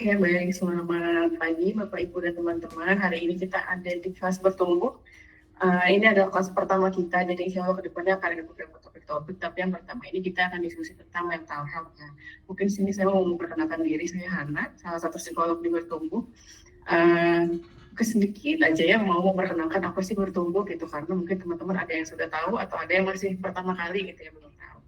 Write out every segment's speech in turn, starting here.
Ya, baik. Selamat pagi Bapak, Ibu, dan teman-teman. Hari ini kita ada di kelas bertumbuh. Ini adalah kelas pertama kita, jadi insya Allah kedepannya akan ada beberapa topik-topik, tapi yang pertama ini kita akan diskusi tentang mental health. Ya. Mungkin sini saya mau memperkenalkan diri, saya Hana, salah satu psikolog di bertumbuh. Sedikit aja ya mau memperkenalkan apa sih bertumbuh gitu, karena mungkin teman-teman ada yang sudah tahu atau ada yang masih pertama kali gitu ya, belum tahu.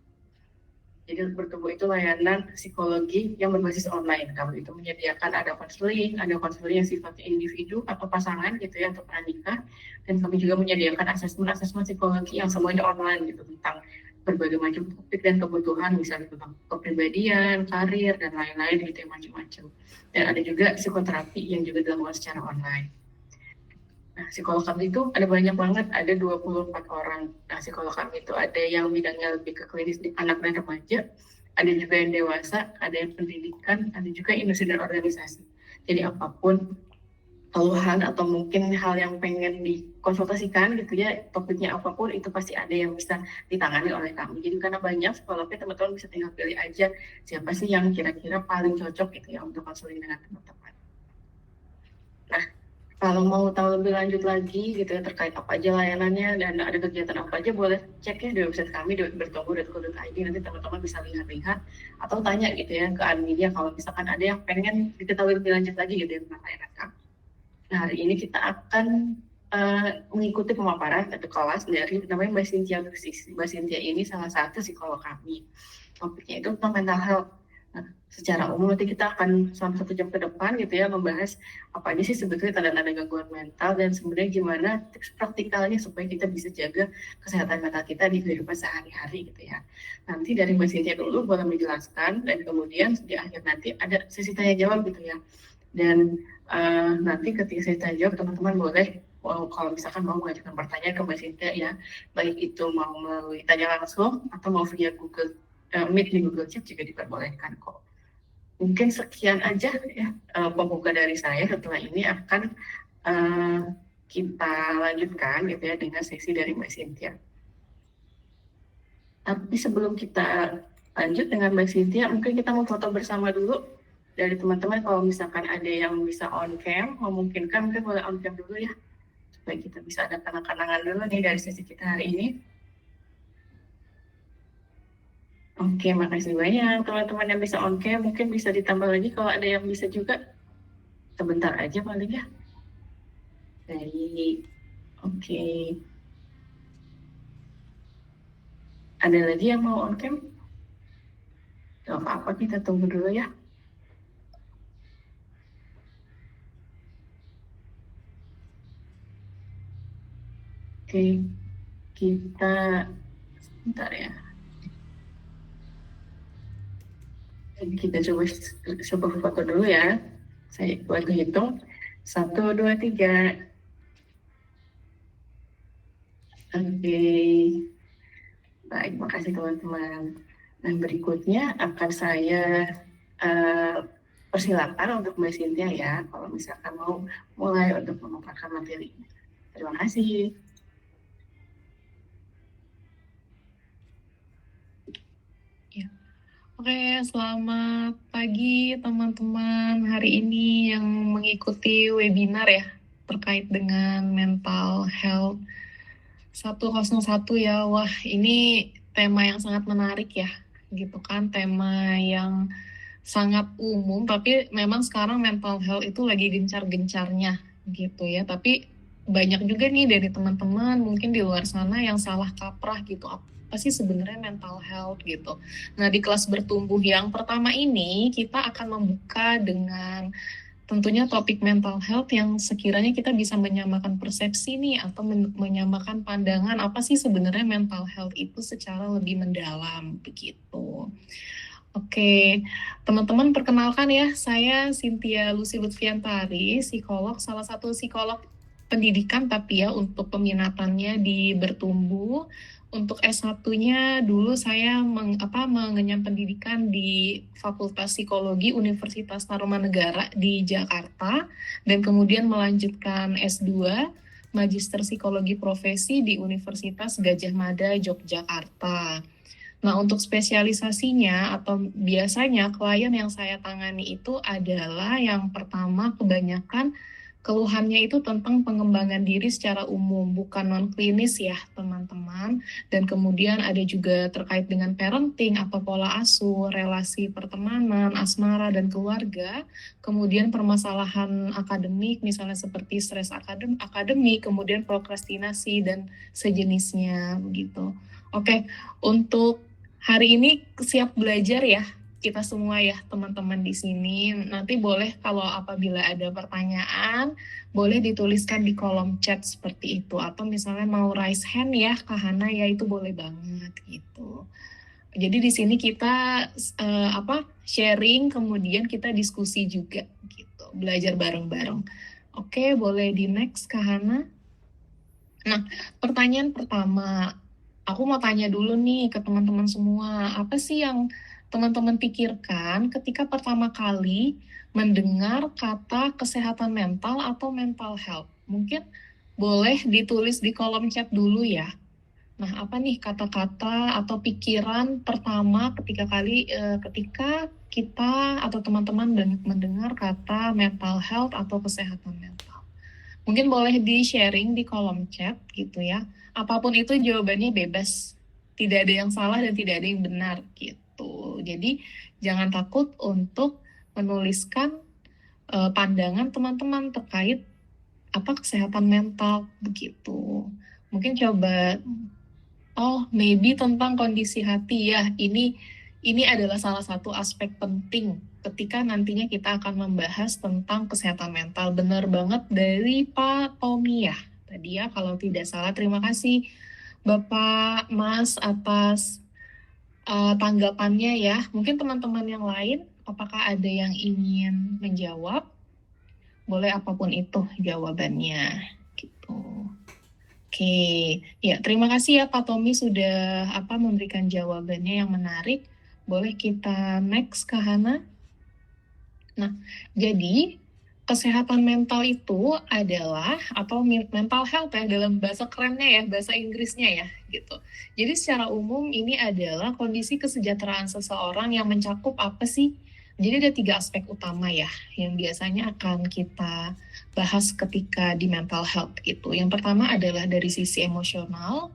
Jadi bertumbuh itu layanan psikologi yang berbasis online. Kami itu menyediakan ada konseling yang sifatnya individu atau pasangan gitu ya untuk pernikah, dan kami juga menyediakan asesmen psikologi yang semuanya online gitu tentang berbagai macam topik dan kebutuhan, misalnya tentang kepribadian, karir, dan lain-lain gitu ya, macam-macam. Dan ada juga psikoterapi yang juga dilakukan secara online. Nah, psikolog kami itu ada banyak banget, ada 24 orang. Nah, psikolog kami itu ada yang bidangnya lebih ke klinis di anak dan remaja, ada juga yang dewasa, ada yang pendidikan, ada juga industri dan organisasi. Jadi apapun keluhan atau mungkin hal yang pengen dikonsultasikan gitu ya, topiknya apapun itu pasti ada yang bisa ditangani oleh kami. Jadi karena banyak psikolognya, teman-teman bisa tinggal pilih aja siapa sih yang kira-kira paling cocok gitu ya untuk konseling dengan teman-teman. Nah, kalau mau tahu lebih lanjut lagi gitu ya terkait apa aja layanannya dan ada kegiatan apa aja, boleh cek ya di website kami di bertumbuh.co.id. Nanti teman-teman bisa lihat-lihat atau tanya gitu ya ke adminnya kalau misalkan ada yang pengen diketahui lebih lanjut lagi gitu ya tentang layanan kami. Nah, hari ini kita akan mengikuti pemaparan atau kelas dari namanya Mbak Cynthia Lusis. Mbak Cynthia ini salah satu psikolog kami. Topiknya itu tentang mental health. Nah, secara umum nanti kita akan selama 1 jam ke depan gitu ya membahas apa aja sih sebetulnya tanda-tanda gangguan mental dan sebenarnya gimana tips praktikalnya supaya kita bisa jaga kesehatan mental kita di kehidupan sehari-hari gitu ya. Nanti dari Mbak Cynthia dulu boleh menjelaskan dan kemudian di akhir nanti ada sesi tanya jawab gitu ya. Dan nanti ketika saya tanya jawab, teman-teman boleh kalau misalkan mau mengajukan pertanyaan ke Mbak Cynthia ya, baik itu mau melalui tanya langsung atau mau via Google Meet di Google Chat juga diperbolehkan kok. Mungkin sekian aja ya pembuka dari saya. Setelah ini akan kita lanjutkan gitu ya dengan sesi dari Mbak Cynthia. Tapi sebelum kita lanjut dengan Mbak Cynthia, mungkin kita mau foto bersama dulu dari teman-teman. Kalau misalkan ada yang bisa on cam, memungkinkan mungkin boleh on cam dulu ya, supaya kita bisa ada kenang-kenangan dulu nih dari sesi kita hari ini. Oke, makasih banyak teman-teman yang bisa on cam. Mungkin bisa ditambah lagi kalau ada yang bisa juga. Sebentar aja paling ya. Dari oke. Ada lagi yang mau on cam? Gak apa-apa, kita tunggu dulu ya. Oke, kita sebentar ya. Kita coba foto dulu ya. Saya buat hitung. 1, 2, 3. Oke. Baik, makasih teman-teman. Nah, berikutnya akan saya persilakan untuk Mbak Cynthia ya, kalau misalkan mau mulai untuk memaparkan materi. Terima kasih. Oke, selamat pagi teman-teman. Hari ini yang mengikuti webinar ya terkait dengan mental health 101 ya. Wah, ini tema yang sangat menarik ya, gitu kan. Tema yang sangat umum, tapi memang sekarang mental health itu lagi gencar-gencarnya gitu ya. Tapi banyak juga nih dari teman-teman mungkin di luar sana yang salah kaprah gitu, apa sih sebenarnya mental health gitu. Nah, di kelas bertumbuh yang pertama ini kita akan membuka dengan tentunya topik mental health yang sekiranya kita bisa menyamakan persepsi nih atau menyamakan pandangan apa sih sebenarnya mental health itu secara lebih mendalam begitu. Oke, teman-teman perkenalkan ya, saya Cynthia Lucy Lutfiantari, psikolog, salah satu psikolog pendidikan tapi ya untuk peminatannya di bertumbuh. Untuk S1-nya dulu saya mengenyam pendidikan di Fakultas Psikologi Universitas Tarumanegara di Jakarta dan kemudian melanjutkan S2 Magister Psikologi Profesi di Universitas Gadjah Mada Yogyakarta. Nah, untuk spesialisasinya atau biasanya klien yang saya tangani itu adalah yang pertama kebanyakan keluhannya itu tentang pengembangan diri secara umum, bukan non-klinis ya teman-teman. Dan kemudian ada juga terkait dengan parenting atau pola asuh, relasi pertemanan, asmara, dan keluarga. Kemudian permasalahan akademik, misalnya seperti stres akademik, kemudian prokrastinasi, dan sejenisnya begitu. Oke, untuk hari ini siap belajar ya kita semua ya teman-teman di sini. Nanti boleh kalau apabila ada pertanyaan, boleh dituliskan di kolom chat seperti itu. Atau misalnya mau raise hand ya Kak Hana ya itu boleh banget gitu. Jadi di sini kita sharing kemudian kita diskusi juga gitu. Belajar bareng-bareng. Oke, boleh di next Kak Hana. Nah, pertanyaan pertama, aku mau tanya dulu nih ke teman-teman semua, apa sih yang teman-teman pikirkan ketika pertama kali mendengar kata kesehatan mental atau mental health? Mungkin boleh ditulis di kolom chat dulu ya. Nah, apa nih kata-kata atau pikiran pertama ketika kita atau teman-teman mendengar kata mental health atau kesehatan mental? Mungkin boleh di-sharing di kolom chat gitu ya. Apapun itu jawabannya bebas. Tidak ada yang salah dan tidak ada yang benar gitu. Jadi jangan takut untuk menuliskan pandangan teman-teman terkait apa kesehatan mental begitu. Mungkin coba maybe tentang kondisi hati ya. Ini adalah salah satu aspek penting ketika nantinya kita akan membahas tentang kesehatan mental. Benar banget dari Pak Tommy ya. Tadi ya kalau tidak salah, terima kasih Bapak Mas atas tanggapannya ya. Mungkin teman-teman yang lain, apakah ada yang ingin menjawab? Boleh apapun itu jawabannya gitu. Oke, ya terima kasih ya Pak Tommy sudah memberikan jawabannya yang menarik. Boleh kita next ke Hana. Nah, jadi kesehatan mental itu adalah atau mental health ya dalam bahasa kerennya ya, bahasa Inggrisnya ya gitu. Jadi secara umum ini adalah kondisi kesejahteraan seseorang yang mencakup apa sih? Jadi ada 3 aspek utama ya yang biasanya akan kita bahas ketika di mental health gitu. Yang pertama adalah dari sisi emosional,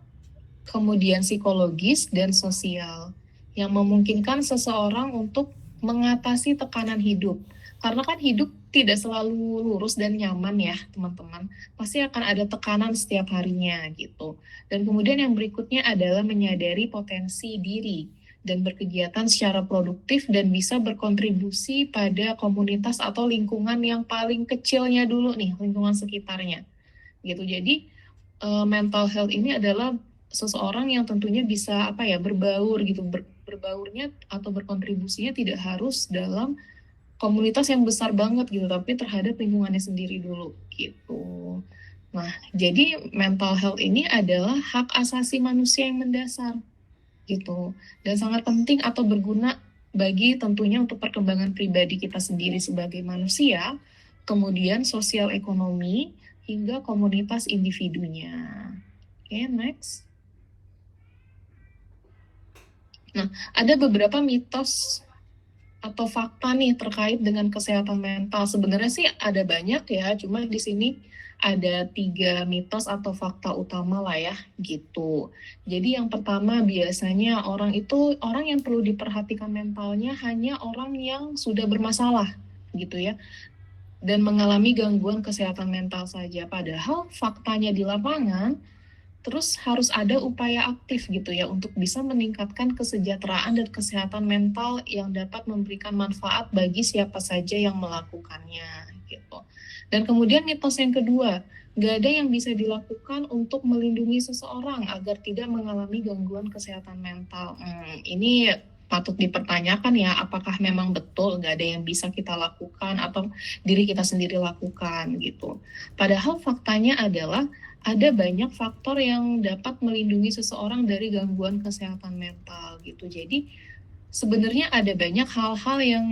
kemudian psikologis dan sosial yang memungkinkan seseorang untuk mengatasi tekanan hidup. Karena kan hidup tidak selalu lurus dan nyaman ya teman-teman. Pasti akan ada tekanan setiap harinya gitu. Dan kemudian yang berikutnya adalah menyadari potensi diri dan berkegiatan secara produktif dan bisa berkontribusi pada komunitas atau lingkungan yang paling kecilnya dulu nih, lingkungan sekitarnya. Gitu. Jadi mental health ini adalah seseorang yang tentunya bisa berbaur gitu, berbaurnya atau berkontribusinya tidak harus dalam komunitas yang besar banget gitu, tapi terhadap lingkungannya sendiri dulu gitu. Nah, jadi mental health ini adalah hak asasi manusia yang mendasar gitu, dan sangat penting atau berguna bagi tentunya untuk perkembangan pribadi kita sendiri sebagai manusia, kemudian sosial ekonomi, hingga komunitas individunya. Oke, next. Nah, ada beberapa mitos atau fakta nih terkait dengan kesehatan mental. Sebenarnya sih ada banyak ya, cuma di sini ada 3 mitos atau fakta utama lah ya, gitu. Jadi yang pertama biasanya orang yang perlu diperhatikan mentalnya hanya orang yang sudah bermasalah, gitu ya, dan mengalami gangguan kesehatan mental saja. Padahal faktanya di lapangan, terus harus ada upaya aktif gitu ya untuk bisa meningkatkan kesejahteraan dan kesehatan mental yang dapat memberikan manfaat bagi siapa saja yang melakukannya gitu. Dan kemudian mitos yang kedua, nggak ada yang bisa dilakukan untuk melindungi seseorang agar tidak mengalami gangguan kesehatan mental. Ini patut dipertanyakan ya, apakah memang betul nggak ada yang bisa kita lakukan atau diri kita sendiri lakukan gitu. Padahal faktanya adalah ada banyak faktor yang dapat melindungi seseorang dari gangguan kesehatan mental gitu. Jadi sebenarnya ada banyak hal-hal yang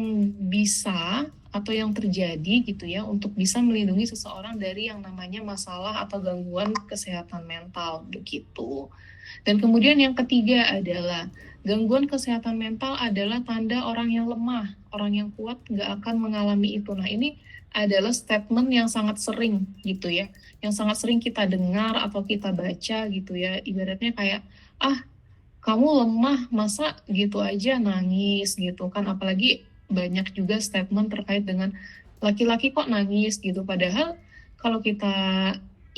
bisa atau yang terjadi gitu ya untuk bisa melindungi seseorang dari yang namanya masalah atau gangguan kesehatan mental begitu. Dan kemudian yang ketiga adalah gangguan kesehatan mental adalah tanda orang yang lemah, orang yang kuat nggak akan mengalami itu. Nah, ini adalah statement yang sangat sering gitu ya, yang sangat sering kita dengar atau kita baca gitu ya, ibaratnya kayak, ah kamu lemah, masa gitu aja nangis gitu kan, apalagi banyak juga statement terkait dengan laki-laki kok nangis gitu, padahal kalau kita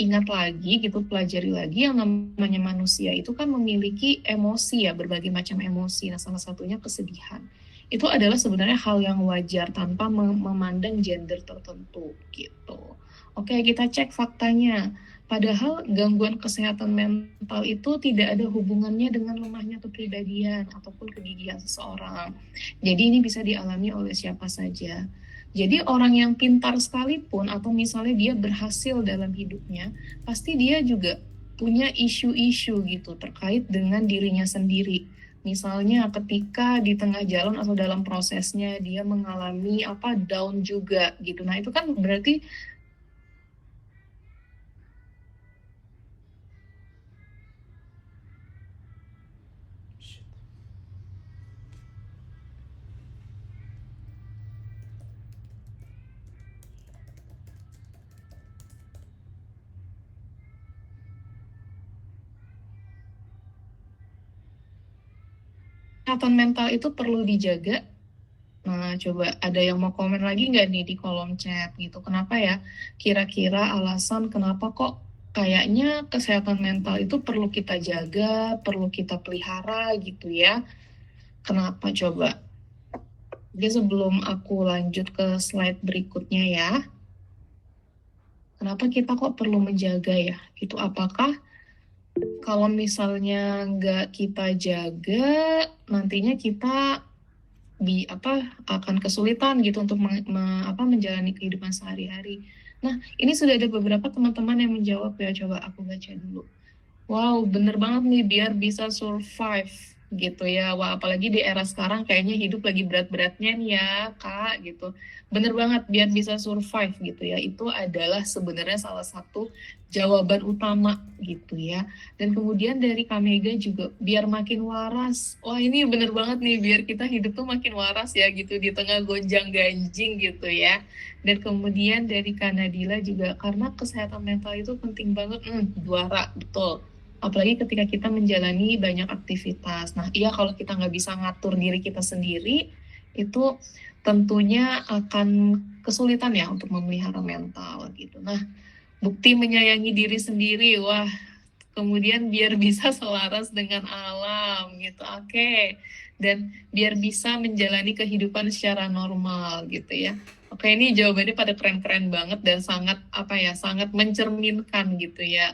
ingat lagi gitu, pelajari lagi yang namanya manusia itu kan memiliki emosi ya, berbagai macam emosi. Nah, salah satunya kesedihan. Itu adalah sebenarnya hal yang wajar tanpa memandang gender tertentu gitu. Oke, kita cek faktanya. Padahal gangguan kesehatan mental itu tidak ada hubungannya dengan lemahnya kepribadian ataupun kegigihan seseorang. Jadi ini bisa dialami oleh siapa saja. Jadi orang yang pintar sekalipun atau misalnya dia berhasil dalam hidupnya, pasti dia juga punya isu-isu gitu terkait dengan dirinya sendiri. Misalnya ketika di tengah jalan atau dalam prosesnya dia mengalami down juga gitu. Nah, itu kan berarti kesehatan mental itu perlu dijaga. Nah, coba ada yang mau komen lagi nggak nih di kolom chat gitu? Kenapa ya? Kira-kira alasan kenapa kok kayaknya kesehatan mental itu perlu kita jaga, perlu kita pelihara gitu ya? Kenapa coba? Jadi sebelum aku lanjut ke slide berikutnya ya, kenapa kita kok perlu menjaga ya? Itu apakah kalau misalnya nggak kita jaga, nantinya kita akan kesulitan gitu untuk menjalani kehidupan sehari-hari. Nah, ini sudah ada beberapa teman-teman yang menjawab ya, coba aku baca dulu. Wow, bener banget nih biar bisa survive gitu ya. Wah, apalagi di era sekarang kayaknya hidup lagi berat-beratnya nih ya, Kak, gitu. Bener banget biar bisa survive gitu ya. Itu adalah sebenarnya salah satu jawaban utama gitu ya. Dan kemudian dari Kamega juga biar makin waras. Wah, ini bener banget nih biar kita hidup tuh makin waras ya gitu di tengah gonjang-ganjing gitu ya. Dan kemudian dari Kanadila juga karena kesehatan mental itu penting banget. Juara, betul. Apalagi ketika kita menjalani banyak aktivitas. Nah, iya kalau kita nggak bisa ngatur diri kita sendiri, itu tentunya akan kesulitan ya untuk memelihara mental gitu. Nah, bukti menyayangi diri sendiri, wah, kemudian biar bisa selaras dengan alam gitu, oke. Dan biar bisa menjalani kehidupan secara normal gitu ya. Oke, ini jawabannya pada keren-keren banget dan sangat sangat mencerminkan gitu ya,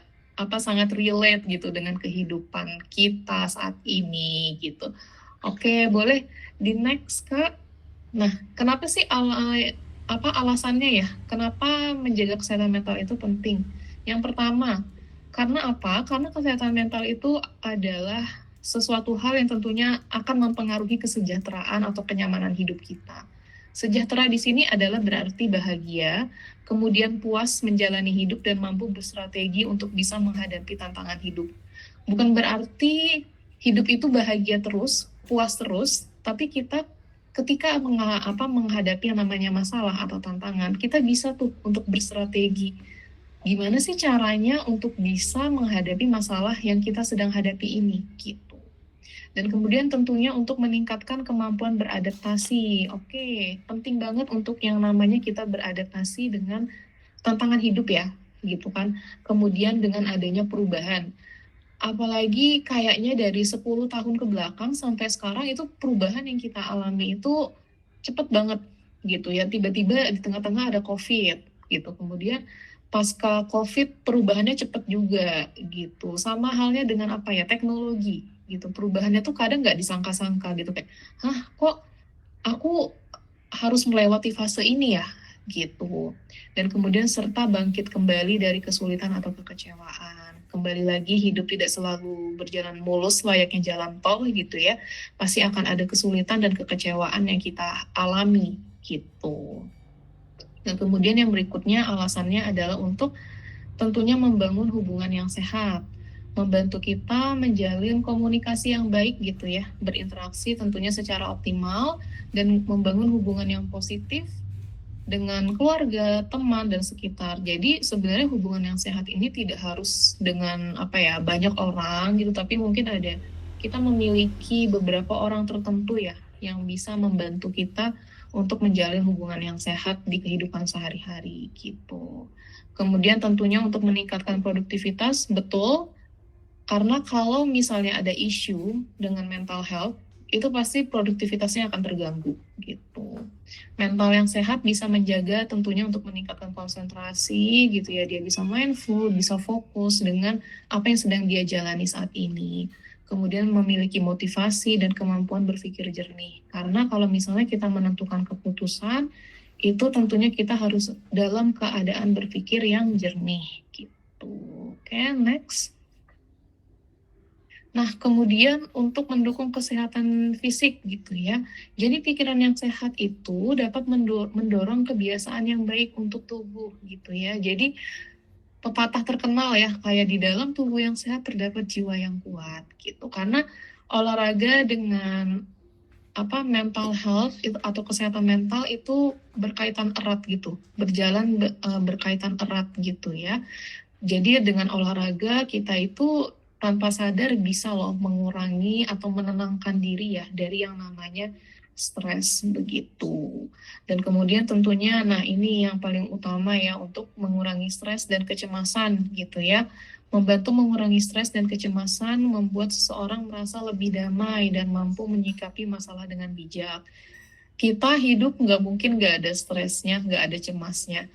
sangat relate gitu dengan kehidupan kita saat ini gitu. Oke, boleh di next Kak. Nah, kenapa sih alasannya ya? Kenapa menjaga kesehatan mental itu penting? Yang pertama, karena apa? Karena kesehatan mental itu adalah sesuatu hal yang tentunya akan mempengaruhi kesejahteraan atau kenyamanan hidup kita. Sejahtera di sini adalah berarti bahagia, kemudian puas menjalani hidup dan mampu berstrategi untuk bisa menghadapi tantangan hidup. Bukan berarti hidup itu bahagia terus, puas terus, tapi kita ketika menghadapi yang namanya masalah atau tantangan, kita bisa tuh untuk berstrategi. Gimana sih caranya untuk bisa menghadapi masalah yang kita sedang hadapi ini gitu. Dan kemudian tentunya untuk meningkatkan kemampuan beradaptasi. Oke, penting banget untuk yang namanya kita beradaptasi dengan tantangan hidup ya, gitu kan. Kemudian dengan adanya perubahan. Apalagi kayaknya dari 10 tahun ke belakang sampai sekarang itu perubahan yang kita alami itu cepet banget gitu ya. Tiba-tiba di tengah-tengah ada COVID gitu. Kemudian pasca COVID perubahannya cepet juga gitu. Sama halnya dengan teknologi gitu. Perubahannya tuh kadang nggak disangka-sangka gitu kayak, hah kok aku harus melewati fase ini ya gitu. Dan kemudian serta bangkit kembali dari kesulitan atau kekecewaan. Kembali lagi hidup tidak selalu berjalan mulus layaknya jalan tol gitu ya. Pasti akan ada kesulitan dan kekecewaan yang kita alami gitu. Dan kemudian yang berikutnya alasannya adalah untuk tentunya membangun hubungan yang sehat. membantu kita menjalin komunikasi yang baik gitu ya, berinteraksi tentunya secara optimal dan membangun hubungan yang positif dengan keluarga, teman dan sekitar. Jadi sebenarnya hubungan yang sehat ini tidak harus dengan banyak orang gitu, tapi mungkin kita memiliki beberapa orang tertentu ya yang bisa membantu kita untuk menjalin hubungan yang sehat di kehidupan sehari-hari gitu. Kemudian tentunya untuk meningkatkan produktivitas, betul, karena kalau misalnya ada isu dengan mental health, itu pasti produktivitasnya akan terganggu gitu. Mental yang sehat bisa menjaga tentunya untuk meningkatkan konsentrasi gitu ya. Dia bisa mindful, bisa fokus dengan apa yang sedang dia jalani saat ini. Kemudian memiliki motivasi dan kemampuan berpikir jernih. Karena kalau misalnya kita menentukan keputusan, itu tentunya kita harus dalam keadaan berpikir yang jernih gitu. Oke, next. Nah, kemudian untuk mendukung kesehatan fisik gitu ya. Jadi pikiran yang sehat itu dapat mendorong kebiasaan yang baik untuk tubuh gitu ya. Jadi pepatah terkenal ya, kayak di dalam tubuh yang sehat terdapat jiwa yang kuat gitu. Karena olahraga dengan mental health itu, atau kesehatan mental itu berkaitan erat gitu. Berkaitan erat gitu ya. Jadi dengan olahraga kita itu tanpa sadar bisa loh mengurangi atau menenangkan diri ya dari yang namanya stres begitu. Dan kemudian tentunya nah ini yang paling utama ya untuk mengurangi stres dan kecemasan gitu ya. Membantu mengurangi stres dan kecemasan membuat seseorang merasa lebih damai dan mampu menyikapi masalah dengan bijak. Kita hidup nggak mungkin nggak ada stresnya, nggak ada cemasnya.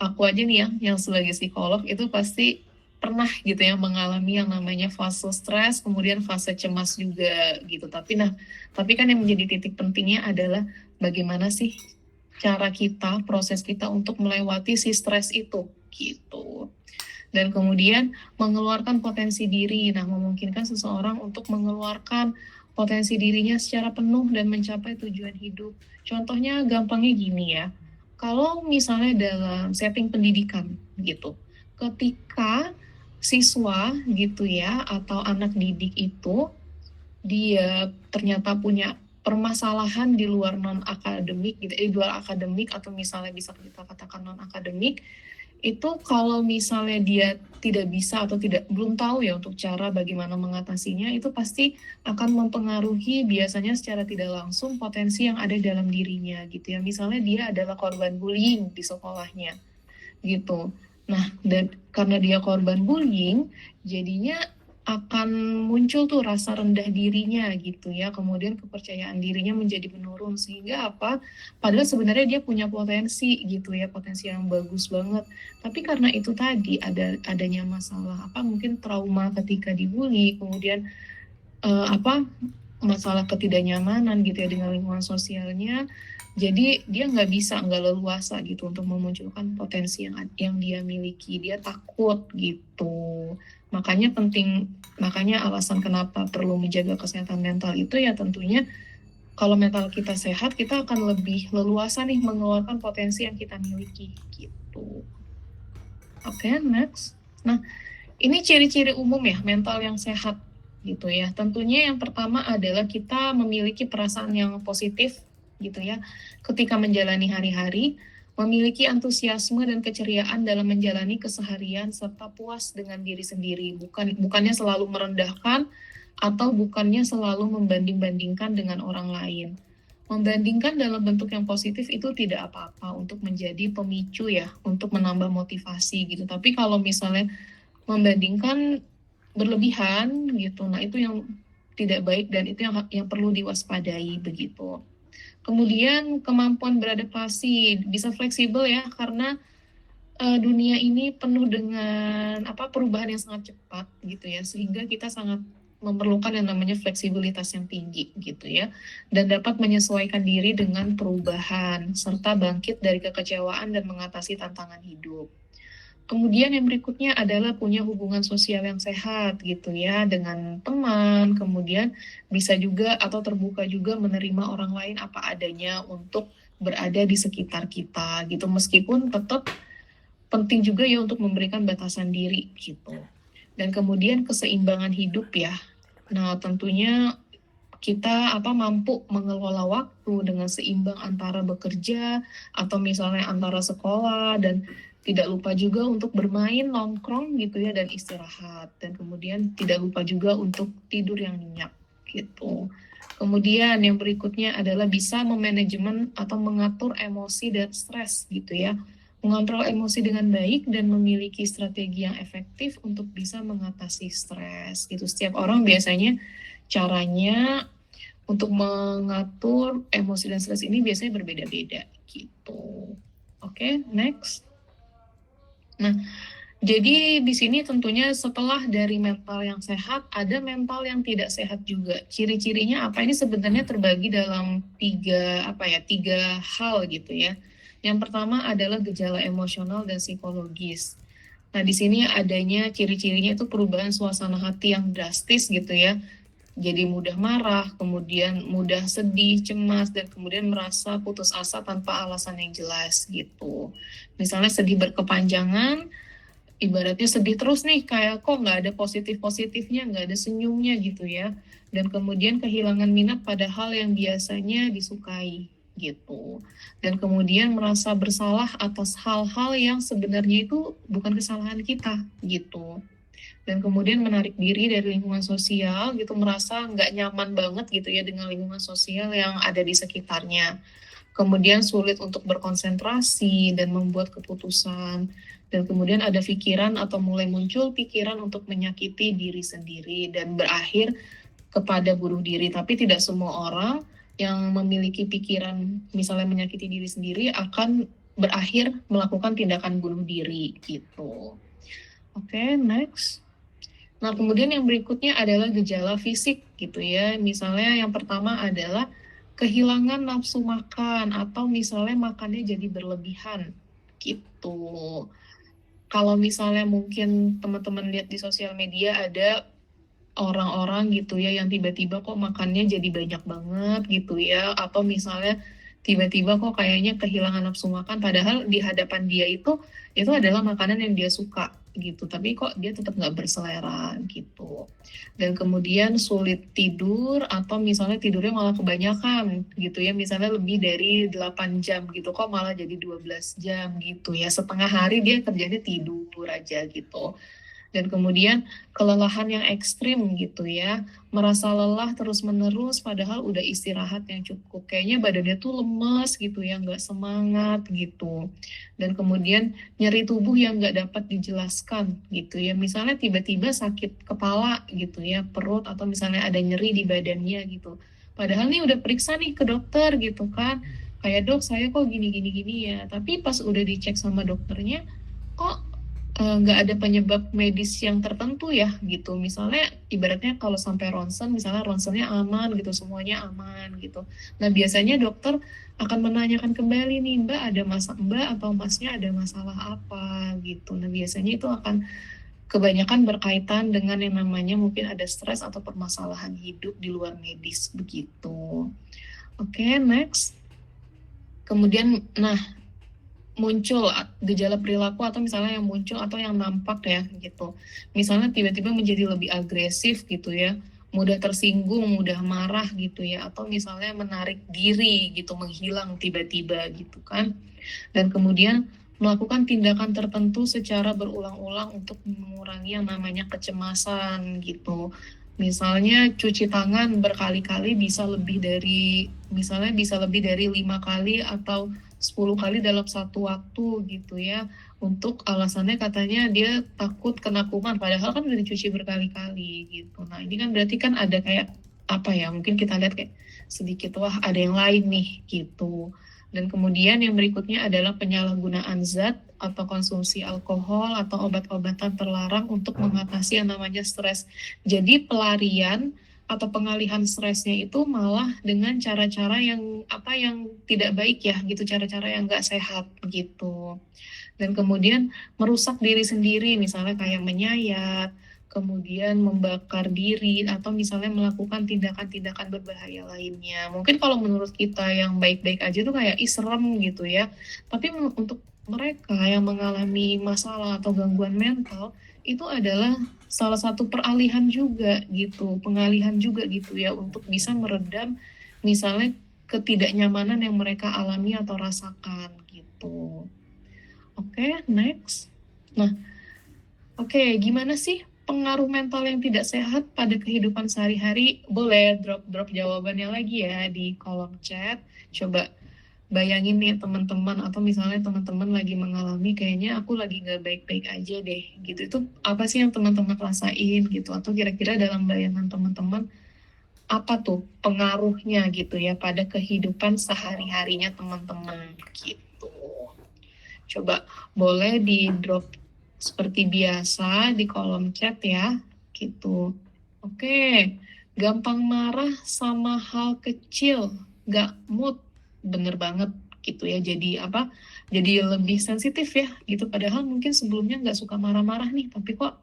Aku aja nih yang sebagai psikolog itu pasti pernah gitu ya mengalami yang namanya fase stres, kemudian fase cemas juga gitu. Tapi kan yang menjadi titik pentingnya adalah bagaimana sih cara kita, proses kita untuk melewati si stres itu gitu. Dan kemudian mengeluarkan potensi diri. Nah, memungkinkan seseorang untuk mengeluarkan potensi dirinya secara penuh dan mencapai tujuan hidup. Contohnya gampangnya gini ya. Kalau misalnya dalam setting pendidikan gitu, ketika siswa gitu ya atau anak didik itu dia ternyata punya permasalahan di luar non akademik gitu, di luar akademik atau misalnya bisa kita katakan non akademik, itu kalau misalnya dia tidak bisa atau belum tahu ya untuk cara bagaimana mengatasinya, itu pasti akan mempengaruhi biasanya secara tidak langsung potensi yang ada dalam dirinya gitu ya. Misalnya dia adalah korban bullying di sekolahnya gitu. Nah, dan karena dia korban bullying, jadinya akan muncul tuh rasa rendah dirinya gitu ya. Kemudian kepercayaan dirinya menjadi menurun sehingga padahal sebenarnya dia punya potensi gitu ya, potensi yang bagus banget. Tapi karena itu tadi adanya masalah mungkin trauma ketika dibully, kemudian masalah ketidaknyamanan gitu ya dengan lingkungan sosialnya, jadi dia nggak leluasa gitu untuk memunculkan potensi yang dia miliki. Dia takut gitu. Makanya alasan kenapa perlu menjaga kesehatan mental itu ya tentunya kalau mental kita sehat, kita akan lebih leluasa nih mengeluarkan potensi yang kita miliki gitu. Oke, next. Nah, ini ciri-ciri umum ya mental yang sehat gitu ya. Tentunya yang pertama adalah kita memiliki perasaan yang positif gitu ya. Ketika menjalani hari-hari, memiliki antusiasme dan keceriaan dalam menjalani keseharian serta puas dengan diri sendiri. Bukannya selalu merendahkan atau bukannya selalu membanding-bandingkan dengan orang lain. Membandingkan dalam bentuk yang positif itu tidak apa-apa untuk menjadi pemicu ya, untuk menambah motivasi gitu. Tapi kalau misalnya membandingkan berlebihan gitu, nah itu yang tidak baik dan itu yang perlu diwaspadai begitu. Kemudian kemampuan beradaptasi, bisa fleksibel ya karena dunia ini penuh dengan perubahan yang sangat cepat gitu ya, sehingga kita sangat memerlukan yang namanya fleksibilitas yang tinggi gitu ya, dan dapat menyesuaikan diri dengan perubahan serta bangkit dari kekecewaan dan mengatasi tantangan hidup. Kemudian yang berikutnya adalah punya hubungan sosial yang sehat gitu ya dengan teman, kemudian bisa juga atau terbuka juga menerima orang lain apa adanya untuk berada di sekitar kita gitu, meskipun tetap penting juga ya untuk memberikan batasan diri gitu. Dan kemudian keseimbangan hidup ya. Nah, tentunya kita mampu mengelola waktu dengan seimbang antara bekerja atau misalnya antara sekolah, dan tidak lupa juga untuk bermain, nongkrong gitu ya, dan istirahat. Dan kemudian tidak lupa juga untuk tidur yang nyenyak gitu. Kemudian yang berikutnya adalah bisa memanajemen atau mengatur emosi dan stres gitu ya. Mengontrol emosi dengan baik dan memiliki strategi yang efektif untuk bisa mengatasi stres gitu. Setiap orang biasanya caranya untuk mengatur emosi dan stres ini biasanya berbeda-beda gitu. Oke, next. Nah, jadi di sini tentunya setelah dari mental yang sehat, ada mental yang tidak sehat juga. Ciri-cirinya apa? Ini sebenarnya terbagi dalam tiga hal gitu ya. Yang pertama adalah gejala emosional dan psikologis. Nah, di sini adanya ciri-cirinya itu perubahan suasana hati yang drastis gitu ya. Jadi mudah marah, kemudian mudah sedih, cemas, dan kemudian merasa putus asa tanpa alasan yang jelas gitu. Misalnya sedih berkepanjangan, ibaratnya sedih terus nih, kayak kok nggak ada positif-positifnya, nggak ada senyumnya gitu ya. Dan kemudian kehilangan minat pada hal yang biasanya disukai gitu. Dan kemudian merasa bersalah atas hal-hal yang sebenarnya itu bukan kesalahan kita gitu. Dan kemudian menarik diri dari lingkungan sosial gitu, merasa nggak nyaman banget gitu ya dengan lingkungan sosial yang ada di sekitarnya. Kemudian sulit untuk berkonsentrasi dan membuat keputusan, dan kemudian ada pikiran atau mulai muncul pikiran untuk menyakiti diri sendiri dan berakhir kepada bunuh diri. Tapi tidak semua orang yang memiliki pikiran misalnya menyakiti diri sendiri akan berakhir melakukan tindakan bunuh diri gitu. Oke, next. Nah, kemudian yang berikutnya adalah gejala fisik gitu ya. Misalnya yang pertama adalah kehilangan nafsu makan atau misalnya makannya jadi berlebihan gitu. Kalau misalnya mungkin teman-teman lihat di sosial media ada orang-orang gitu ya yang tiba-tiba kok makannya jadi banyak banget gitu ya, atau misalnya tiba-tiba kok kayaknya kehilangan nafsu makan padahal di hadapan dia itu adalah makanan yang dia suka gitu, tapi kok dia tetap nggak berselera gitu. Dan kemudian sulit tidur atau misalnya tidurnya malah kebanyakan gitu ya, misalnya lebih dari 8 jam gitu, kok malah jadi 12 jam gitu ya, setengah hari dia kerjanya tidur aja gitu. Dan kemudian kelelahan yang ekstrim gitu ya, merasa lelah terus-menerus padahal udah istirahat yang cukup. Kayaknya badannya tuh lemes gitu ya, nggak semangat gitu. Dan kemudian nyeri tubuh yang nggak dapat dijelaskan gitu ya. Misalnya tiba-tiba sakit kepala gitu ya, perut, atau misalnya ada nyeri di badannya gitu. Padahal nih udah periksa nih ke dokter gitu kan. Kayak dok saya kok gini-gini ya. Tapi pas udah dicek sama dokternya, kok nggak ada penyebab medis yang tertentu ya gitu. Misalnya ibaratnya kalau sampai ronsen, misalnya ronsennya aman gitu, semuanya aman gitu. Nah biasanya dokter akan menanyakan kembali nih, Mbak atau Masnya ada masalah apa gitu. Nah biasanya itu akan kebanyakan berkaitan dengan yang namanya mungkin ada stres atau permasalahan hidup di luar medis begitu. Oke, next. Kemudian, nah, muncul gejala perilaku atau misalnya yang muncul atau yang nampak ya gitu. Misalnya tiba-tiba menjadi lebih agresif gitu ya, mudah tersinggung, mudah marah gitu ya, atau misalnya menarik diri gitu, menghilang tiba-tiba gitu kan. Dan kemudian melakukan tindakan tertentu secara berulang-ulang untuk mengurangi yang namanya kecemasan gitu. Misalnya cuci tangan berkali-kali bisa lebih dari 5 kali atau 10 kali dalam satu waktu gitu ya. Untuk alasannya katanya dia takut kena kuman, padahal kan udah dicuci berkali-kali gitu. Nah ini kan berarti kan ada kayak mungkin kita lihat kayak sedikit wah ada yang lain nih gitu. Dan kemudian yang berikutnya adalah penyalahgunaan zat atau konsumsi alkohol atau obat-obatan terlarang untuk mengatasi yang namanya stres. Jadi pelarian atau pengalihan stresnya itu malah dengan cara-cara yang tidak baik ya gitu, cara-cara yang nggak sehat gitu. Dan kemudian merusak diri sendiri, misalnya kayak menyayat, kemudian membakar diri, atau misalnya melakukan tindakan-tindakan berbahaya lainnya. Mungkin kalau menurut kita yang baik-baik aja tuh kayak serem gitu ya. Tapi untuk mereka yang mengalami masalah atau gangguan mental, itu adalah salah satu peralihan juga gitu, pengalihan juga gitu ya, untuk bisa meredam misalnya ketidaknyamanan yang mereka alami atau rasakan gitu. Oke, next. Nah, oke, gimana sih pengaruh mental yang tidak sehat pada kehidupan sehari-hari? Boleh drop jawabannya lagi ya di kolom chat. Coba bayangin nih teman-teman, atau misalnya teman-teman lagi mengalami kayaknya aku lagi nggak baik-baik aja deh gitu. Itu apa sih yang teman-teman rasain gitu? Atau kira-kira dalam bayangan teman-teman apa tuh pengaruhnya gitu ya pada kehidupan sehari-harinya teman-teman gitu. Coba boleh di drop seperti biasa di kolom chat ya, gitu. Oke, gampang marah sama hal kecil, gak mood, bener banget gitu ya. Jadi apa? Jadi lebih sensitif ya, gitu. Padahal mungkin sebelumnya nggak suka marah-marah nih, tapi kok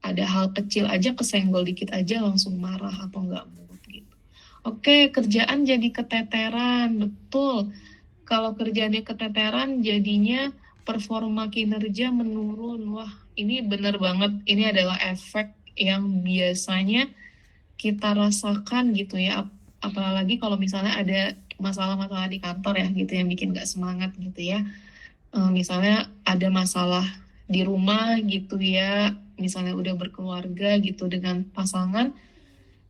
ada hal kecil aja kesenggol dikit aja langsung marah atau nggak mood gitu. Oke, kerjaan jadi keteteran, betul. Kalau kerjaannya keteteran, jadinya performa kinerja menurun. Wah, ini benar banget. Ini adalah efek yang biasanya kita rasakan gitu ya. Apalagi kalau misalnya ada masalah-masalah di kantor ya gitu yang bikin gak semangat gitu ya. Misalnya ada masalah di rumah gitu ya. Misalnya udah berkeluarga gitu dengan pasangan,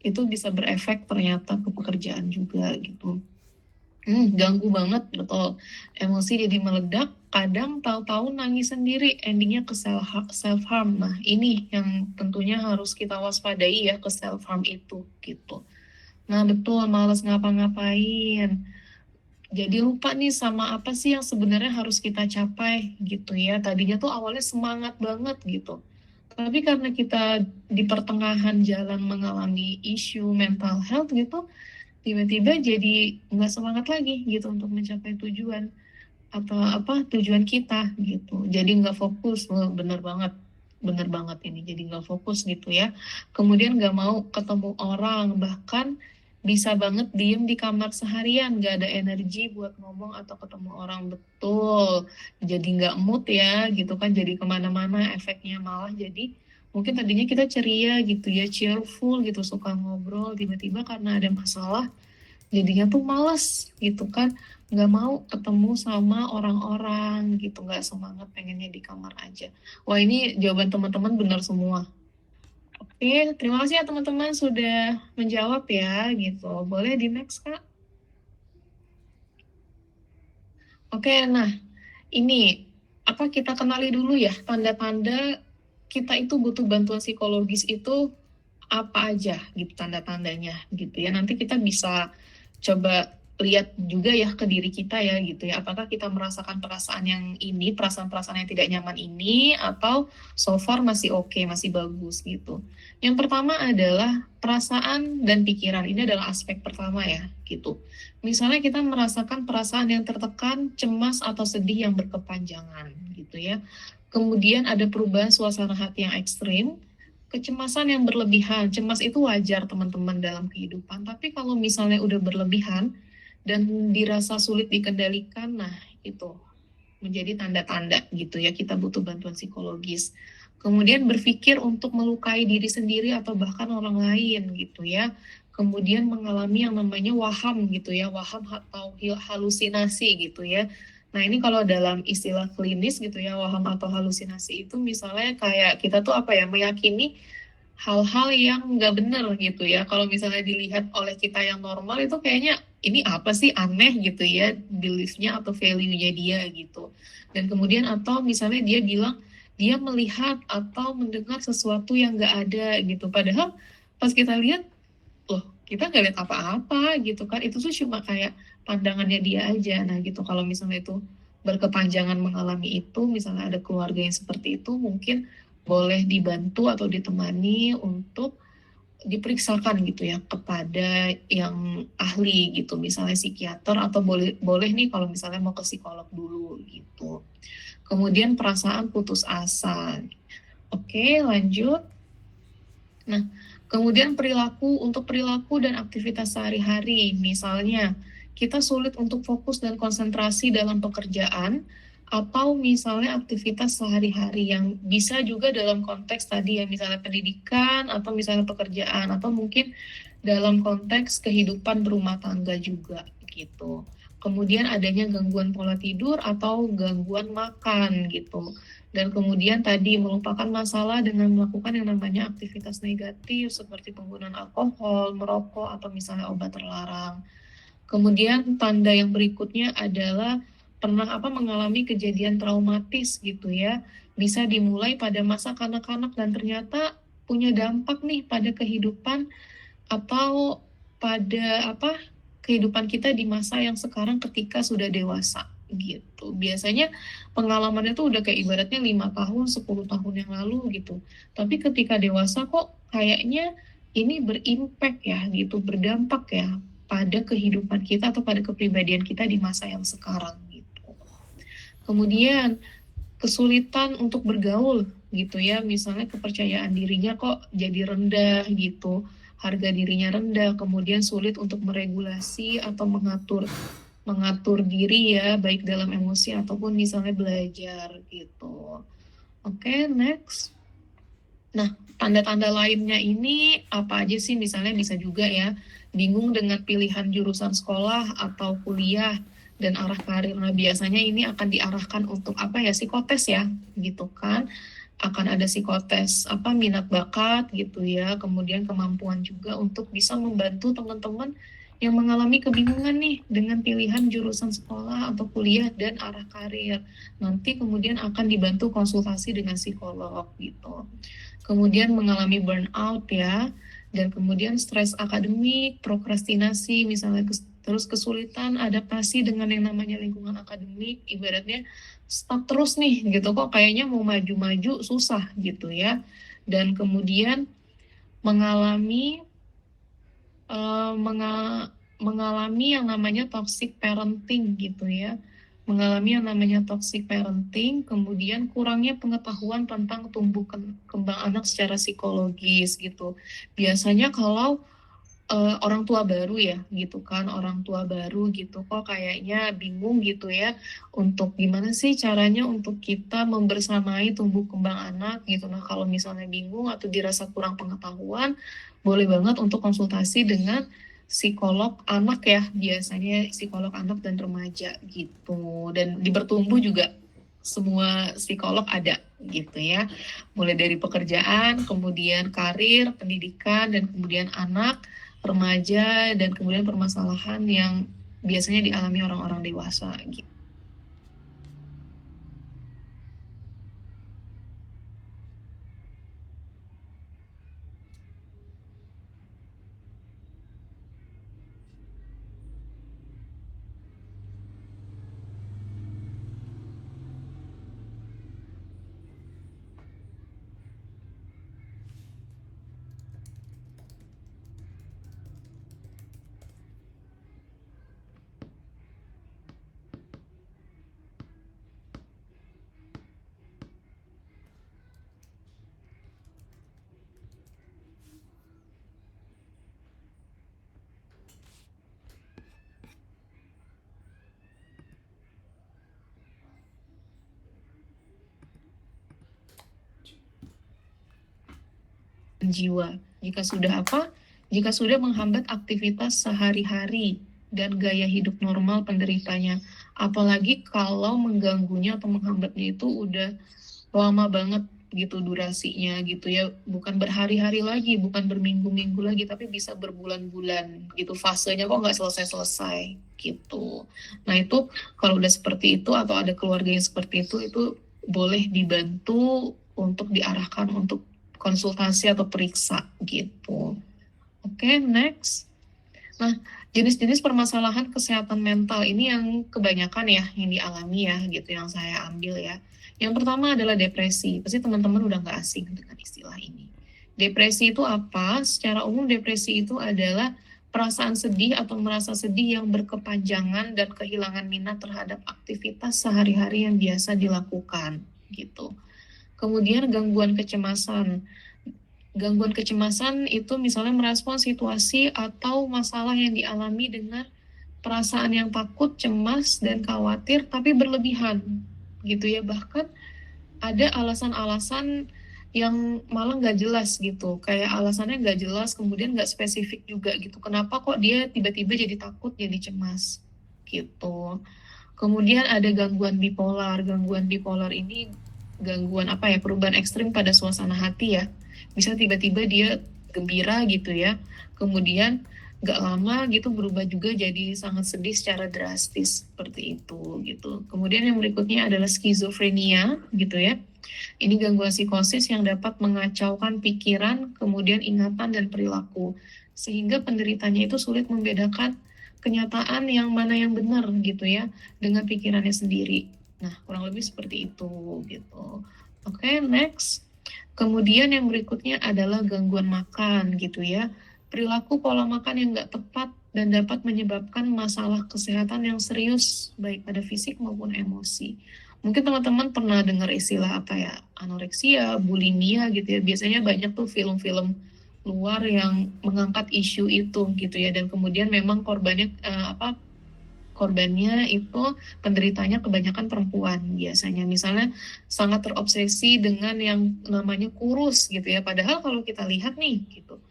itu bisa berefek ternyata ke pekerjaan juga gitu. Ganggu banget, betul. Emosi jadi meledak, kadang tahu-tahu nangis sendiri, endingnya ke self harm. Nah, ini yang tentunya harus kita waspadai ya ke self harm itu gitu. Nah, betul, malas ngapa-ngapain. Jadi lupa nih sama apa sih yang sebenarnya harus kita capai gitu ya. Tadinya tuh awalnya semangat banget gitu. Tapi karena kita di pertengahan jalan mengalami isu mental health gitu, tiba-tiba jadi nggak semangat lagi gitu untuk mencapai tujuan atau apa tujuan kita gitu. Jadi nggak fokus. Loh, bener banget ini. Jadi nggak fokus gitu ya. Kemudian nggak mau ketemu orang, bahkan bisa banget diem di kamar seharian, nggak ada energi buat ngomong atau ketemu orang, betul. Jadi nggak mood ya gitu kan, jadi kemana-mana efeknya malah jadi mungkin tadinya kita ceria gitu ya, cheerful gitu, suka ngobrol, tiba-tiba karena ada masalah jadinya tuh males gitu kan, nggak mau ketemu sama orang-orang gitu, nggak semangat, pengennya di kamar aja. Wah, ini jawaban teman-teman benar semua. Oke, terima kasih ya teman-teman sudah menjawab ya gitu. Boleh di next, Kak. Oke, nah ini apa, kita kenali dulu ya tanda-tanda kita itu butuh bantuan psikologis itu apa aja gitu tanda-tandanya gitu ya. Nanti kita bisa coba lihat juga ya ke diri kita ya gitu ya. Apakah kita merasakan perasaan yang ini, perasaan-perasaan yang tidak nyaman ini, atau so far masih oke, masih bagus gitu. Yang pertama adalah perasaan dan pikiran. Ini adalah aspek pertama ya gitu. Misalnya kita merasakan perasaan yang tertekan, cemas atau sedih yang berkepanjangan gitu ya. Kemudian ada perubahan suasana hati yang ekstrim, kecemasan yang berlebihan. Cemas itu wajar teman-teman dalam kehidupan, tapi kalau misalnya udah berlebihan dan dirasa sulit dikendalikan, nah itu menjadi tanda-tanda gitu ya, kita butuh bantuan psikologis. Kemudian berpikir untuk melukai diri sendiri atau bahkan orang lain gitu ya. Kemudian mengalami yang namanya waham gitu ya, waham atau halusinasi gitu ya. Nah, ini kalau dalam istilah klinis gitu ya, waham atau halusinasi itu misalnya kayak kita tuh apa ya, meyakini hal-hal yang nggak benar gitu ya. Kalau misalnya dilihat oleh kita yang normal itu kayaknya ini apa sih, aneh gitu ya, beliefnya atau value-nya dia gitu. Dan kemudian atau misalnya dia bilang dia melihat atau mendengar sesuatu yang nggak ada gitu. Padahal pas kita lihat, loh kita nggak lihat apa-apa gitu kan. Itu tuh cuma kayak pandangannya dia aja. Nah gitu, kalau misalnya itu berkepanjangan mengalami itu, misalnya ada keluarga yang seperti itu, mungkin boleh dibantu atau ditemani untuk diperiksakan gitu ya kepada yang ahli gitu, misalnya psikiater, atau boleh nih kalau misalnya mau ke psikolog dulu gitu. Kemudian perasaan putus asa. Oke, lanjut. Nah, kemudian untuk perilaku dan aktivitas sehari-hari, misalnya kita sulit untuk fokus dan konsentrasi dalam pekerjaan, atau misalnya aktivitas sehari-hari yang bisa juga dalam konteks tadi ya, misalnya pendidikan atau misalnya pekerjaan atau mungkin dalam konteks kehidupan berumah tangga juga gitu. Kemudian adanya gangguan pola tidur atau gangguan makan gitu. Dan kemudian tadi melupakan masalah dengan melakukan yang namanya aktivitas negatif seperti penggunaan alkohol, merokok, atau misalnya obat terlarang. Kemudian tanda yang berikutnya adalah pernah mengalami kejadian traumatis gitu ya. Bisa dimulai pada masa kanak-kanak dan ternyata punya dampak nih pada kehidupan atau pada kehidupan kita di masa yang sekarang ketika sudah dewasa gitu. Biasanya pengalamannya tuh udah kayak ibaratnya 5 tahun, 10 tahun yang lalu gitu. Tapi ketika dewasa kok kayaknya ini berimpact ya gitu, berdampak ya pada kehidupan kita atau pada kepribadian kita di masa yang sekarang gitu. Kemudian kesulitan untuk bergaul gitu ya, misalnya kepercayaan dirinya kok jadi rendah gitu, harga dirinya rendah, kemudian sulit untuk meregulasi atau mengatur diri ya, baik dalam emosi ataupun misalnya belajar gitu. Oke, next. Nah, tanda-tanda lainnya ini apa aja sih? Misalnya bisa juga ya, bingung dengan pilihan jurusan sekolah atau kuliah dan arah karir. Nah, biasanya ini akan diarahkan untuk psikotes ya, gitu kan. Akan ada psikotes minat bakat gitu ya, kemudian kemampuan juga untuk bisa membantu teman-teman yang mengalami kebingungan nih dengan pilihan jurusan sekolah atau kuliah dan arah karir. Nanti kemudian akan dibantu konsultasi dengan psikolog gitu. Kemudian mengalami burnout ya, dan kemudian stres akademik, prokrastinasi misalnya, terus kesulitan adaptasi dengan yang namanya lingkungan akademik, ibaratnya stuck terus nih gitu, kok kayaknya mau maju-maju susah gitu ya. Dan kemudian mengalami mengalami yang namanya toxic parenting gitu ya, mengalami yang namanya toxic parenting, kemudian kurangnya pengetahuan tentang tumbuh kembang anak secara psikologis gitu. Biasanya kalau orang tua baru ya gitu kan, orang tua baru gitu kok kayaknya bingung gitu ya untuk gimana sih caranya untuk kita membersamai tumbuh kembang anak gitu. Nah, kalau misalnya bingung atau dirasa kurang pengetahuan, boleh banget untuk konsultasi dengan psikolog anak ya, biasanya psikolog anak dan remaja gitu. Dan di Bertumbuh juga semua psikolog ada gitu ya, mulai dari pekerjaan, kemudian karir, pendidikan, dan kemudian anak, remaja, dan kemudian permasalahan yang biasanya dialami orang-orang dewasa gitu. Jiwa. Jika sudah menghambat aktivitas sehari-hari dan gaya hidup normal penderitanya. Apalagi kalau mengganggunya atau menghambatnya itu udah lama banget gitu durasinya gitu ya. Bukan berhari-hari lagi, bukan berminggu-minggu lagi, tapi bisa berbulan-bulan gitu. Fasenya kok nggak selesai-selesai gitu. Nah, itu kalau udah seperti itu atau ada keluarga yang seperti itu boleh dibantu untuk diarahkan untuk konsultasi atau periksa gitu. Oke, next. Nah, jenis-jenis permasalahan kesehatan mental ini yang kebanyakan ya yang dialami ya gitu, yang saya ambil ya. Yang pertama adalah depresi. Pasti teman-teman udah nggak asing dengan istilah ini. Depresi itu apa? Secara umum depresi itu adalah perasaan sedih atau merasa sedih yang berkepanjangan dan kehilangan minat terhadap aktivitas sehari-hari yang biasa dilakukan gitu. Kemudian gangguan kecemasan. Gangguan kecemasan itu misalnya merespon situasi atau masalah yang dialami dengan perasaan yang takut, cemas, dan khawatir tapi berlebihan gitu ya. Bahkan ada alasan-alasan yang malah nggak jelas gitu, kayak alasannya nggak jelas, kemudian nggak spesifik juga gitu. Kenapa kok dia tiba-tiba jadi takut, jadi cemas gitu. Kemudian ada gangguan bipolar. Gangguan bipolar ini gangguan apa ya? Perubahan ekstrim pada suasana hati ya. Bisa tiba-tiba dia gembira gitu ya. Kemudian gak lama gitu berubah juga jadi sangat sedih secara drastis seperti itu gitu. Kemudian yang berikutnya adalah skizofrenia gitu ya. Ini gangguan psikosis yang dapat mengacaukan pikiran, kemudian ingatan dan perilaku. Sehingga penderitanya itu sulit membedakan kenyataan yang mana yang benar gitu ya dengan pikirannya sendiri. Nah, kurang lebih seperti itu gitu. Oke, next. Kemudian yang berikutnya adalah gangguan makan gitu ya. Perilaku pola makan yang nggak tepat dan dapat menyebabkan masalah kesehatan yang serius baik pada fisik maupun emosi. Mungkin teman-teman pernah dengar istilah apa ya, anoreksia, bulimia gitu ya. Biasanya banyak tuh film-film luar yang mengangkat isu itu gitu ya, dan kemudian memang korbannya itu penderitanya kebanyakan perempuan biasanya. Misalnya sangat terobsesi dengan yang namanya kurus gitu ya. Padahal kalau kita lihat nih gitu,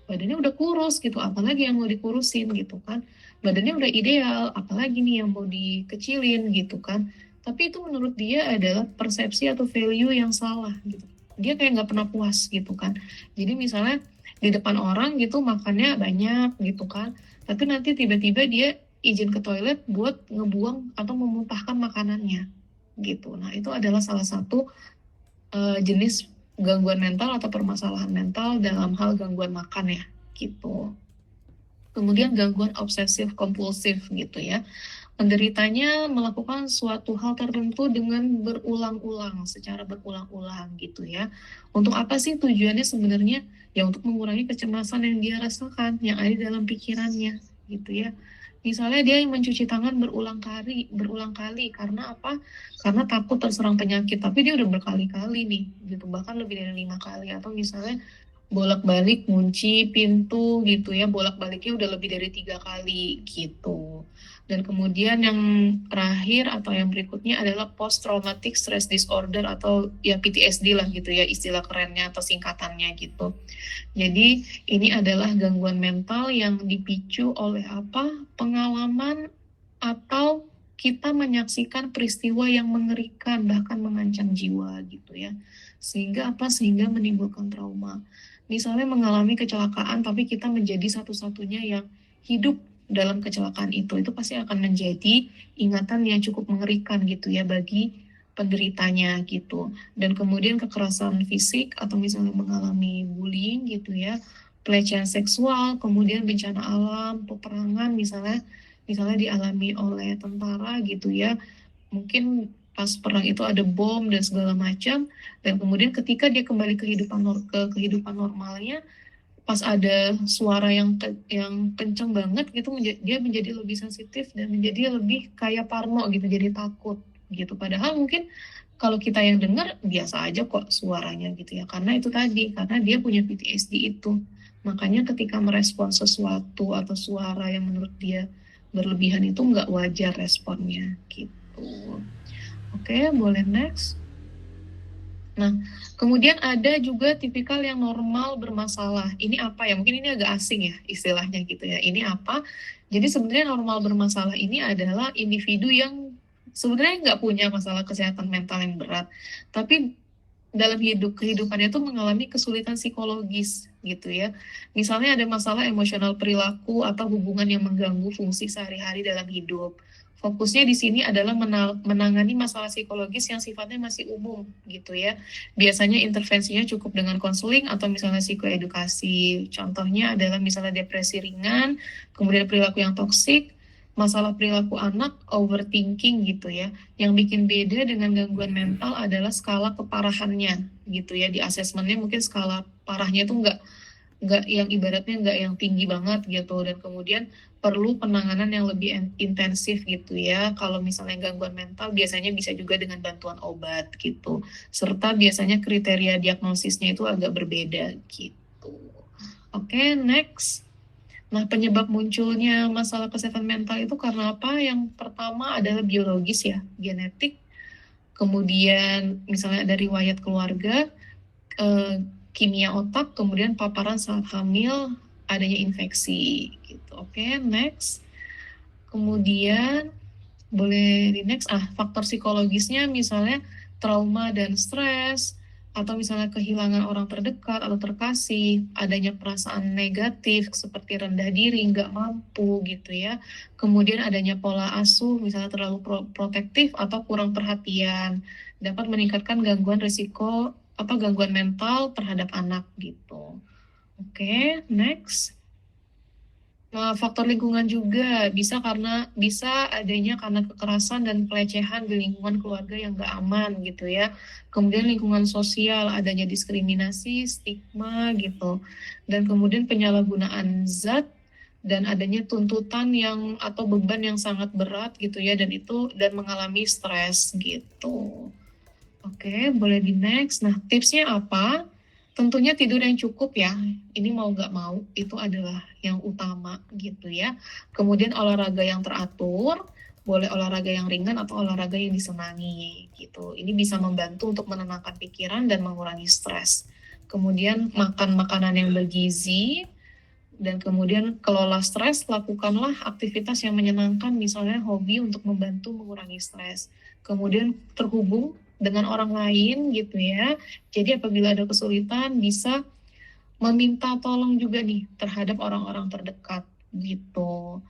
badannya udah kurus gitu, apalagi yang mau dikurusin gitu kan. Badannya udah ideal, apalagi nih yang mau dikecilin gitu kan. Tapi itu menurut dia adalah persepsi atau value yang salah gitu. Dia kayak nggak pernah puas gitu kan. Jadi misalnya di depan orang gitu makannya banyak gitu kan. Tapi nanti tiba-tiba dia izin ke toilet buat ngebuang atau memuntahkan makanannya gitu. Nah, itu adalah salah satu jenis gangguan mental atau permasalahan mental dalam hal gangguan makan ya gitu. Kemudian gangguan obsesif kompulsif gitu ya. Penderitanya melakukan suatu hal tertentu dengan berulang-ulang, secara berulang-ulang gitu ya. Untuk apa sih tujuannya sebenarnya? Ya untuk mengurangi kecemasan yang dia rasakan, yang ada dalam pikirannya gitu ya. Misalnya dia mencuci tangan berulang kali karena apa? Karena takut terserang penyakit, tapi dia udah berkali-kali nih, gitu, bahkan lebih dari 5 kali. Atau misalnya bolak-balik ngunci pintu gitu ya, bolak-baliknya udah lebih dari 3 kali gitu. Dan kemudian yang terakhir atau yang berikutnya adalah post traumatic stress disorder atau ya PTSD lah gitu ya istilah kerennya atau singkatannya gitu. Jadi ini adalah gangguan mental yang dipicu oleh apa? Pengalaman atau kita menyaksikan peristiwa yang mengerikan bahkan mengancam jiwa gitu ya. Sehingga apa? Sehingga menimbulkan trauma. Misalnya mengalami kecelakaan tapi kita menjadi satu-satunya yang hidup dalam kecelakaan itu pasti akan menjadi ingatan yang cukup mengerikan gitu ya bagi penderitanya gitu. Dan kemudian kekerasan fisik atau misalnya mengalami bullying gitu ya, pelecehan seksual, kemudian bencana alam, peperangan misalnya dialami oleh tentara gitu ya. Mungkin pas perang itu ada bom dan segala macam, dan kemudian ketika dia kembali ke kehidupan normalnya, pas ada suara yang kencang banget gitu, dia menjadi lebih sensitif dan menjadi lebih kayak parno gitu, jadi takut gitu. Padahal mungkin kalau kita yang dengar biasa aja kok suaranya gitu ya, karena itu tadi, karena dia punya PTSD itu. Makanya ketika merespon sesuatu atau suara yang menurut dia berlebihan itu nggak wajar responnya gitu. Oke, boleh next. Nah, kemudian ada juga tipikal yang normal bermasalah. Ini apa ya? Mungkin ini agak asing ya istilahnya gitu ya. Ini apa? Jadi sebenarnya normal bermasalah ini adalah individu yang sebenarnya nggak punya masalah kesehatan mental yang berat, tapi dalam kehidupannya itu mengalami kesulitan psikologis gitu ya. Misalnya ada masalah emosional perilaku atau hubungan yang mengganggu fungsi sehari-hari dalam hidup. Fokusnya di sini adalah menangani masalah psikologis yang sifatnya masih umum gitu ya. Biasanya intervensinya cukup dengan konseling atau misalnya psikoedukasi. Contohnya adalah misalnya depresi ringan, kemudian perilaku yang toksik, masalah perilaku anak, overthinking gitu ya. Yang bikin beda dengan gangguan mental adalah skala keparahannya gitu ya. Di asesmennya mungkin skala parahnya itu nggak yang ibaratnya nggak yang tinggi banget gitu, dan kemudian perlu penanganan yang lebih intensif gitu ya. Kalau misalnya gangguan mental biasanya bisa juga dengan bantuan obat gitu, serta biasanya kriteria diagnosisnya itu agak berbeda gitu. Oke, next. Nah, penyebab munculnya masalah kesehatan mental itu karena apa? Yang pertama adalah biologis ya, genetik. kemudian misalnya ada riwayat keluarga, kimia otak, kemudian paparan saat hamil, adanya infeksi gitu. Oke, next. Kemudian boleh di next, faktor psikologisnya misalnya trauma dan stres, atau misalnya kehilangan orang terdekat atau terkasih, adanya perasaan negatif seperti rendah diri, nggak mampu gitu ya. Kemudian adanya pola asuh, misalnya terlalu protektif atau kurang perhatian, dapat meningkatkan gangguan risiko atau gangguan mental terhadap anak gitu. Oke, next. Nah, faktor lingkungan juga bisa adanya karena kekerasan dan pelecehan di lingkungan keluarga yang nggak aman gitu ya. Kemudian lingkungan sosial, adanya diskriminasi, stigma gitu. Dan kemudian penyalahgunaan zat dan adanya tuntutan yang atau beban yang sangat berat gitu ya, dan mengalami stres gitu. Oke, boleh di next. Nah, tipsnya apa? Tentunya tidur yang cukup ya. Ini mau nggak mau itu adalah yang utama gitu ya. Kemudian olahraga yang teratur, boleh olahraga yang ringan atau olahraga yang disenangi gitu. Ini bisa membantu untuk menenangkan pikiran dan mengurangi stres. Kemudian makan makanan yang bergizi, dan kemudian kelola stres, lakukanlah aktivitas yang menyenangkan, misalnya hobi untuk membantu mengurangi stres. Kemudian terhubung dengan orang lain gitu ya. Jadi apabila ada kesulitan bisa meminta tolong juga nih terhadap orang-orang terdekat gitu.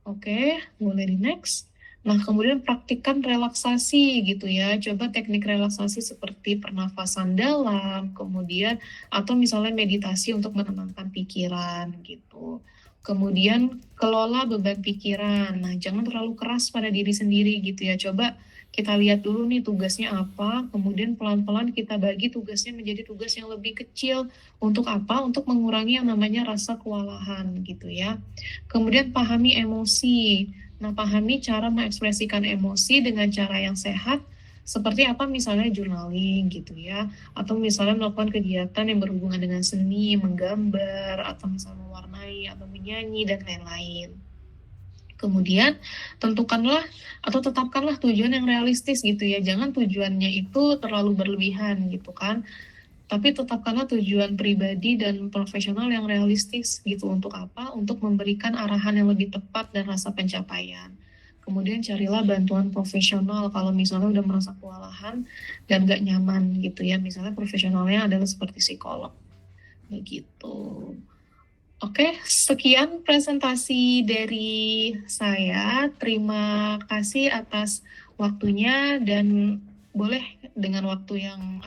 Oke, boleh di next. Nah, kemudian praktikkan relaksasi gitu ya. Coba teknik relaksasi seperti pernafasan dalam, kemudian atau misalnya meditasi untuk menenangkan pikiran gitu. Kemudian kelola beban pikiran. Nah, jangan terlalu keras pada diri sendiri gitu ya. Coba kita lihat dulu nih tugasnya apa, kemudian pelan-pelan kita bagi tugasnya menjadi tugas yang lebih kecil. Untuk apa? Untuk mengurangi yang namanya rasa kewalahan gitu ya. Kemudian pahami emosi. Nah, pahami cara mengekspresikan emosi dengan cara yang sehat, seperti apa misalnya journaling gitu ya, atau misalnya melakukan kegiatan yang berhubungan dengan seni, menggambar, atau misalnya mewarnai, atau menyanyi, dan lain-lain. Kemudian tentukanlah atau tetapkanlah tujuan yang realistis gitu ya, jangan tujuannya itu terlalu berlebihan gitu kan. Tapi tetapkanlah tujuan pribadi dan profesional yang realistis gitu. Untuk apa? Untuk memberikan arahan yang lebih tepat dan rasa pencapaian. Kemudian carilah bantuan profesional kalau misalnya udah merasa kewalahan dan gak nyaman gitu ya. Misalnya profesionalnya adalah seperti psikolog. Begitu. Oke, sekian presentasi dari saya. Terima kasih atas waktunya, dan boleh dengan waktu yang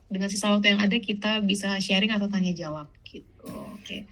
dengan sisa waktu yang ada kita bisa sharing atau tanya jawab gitu. Oke.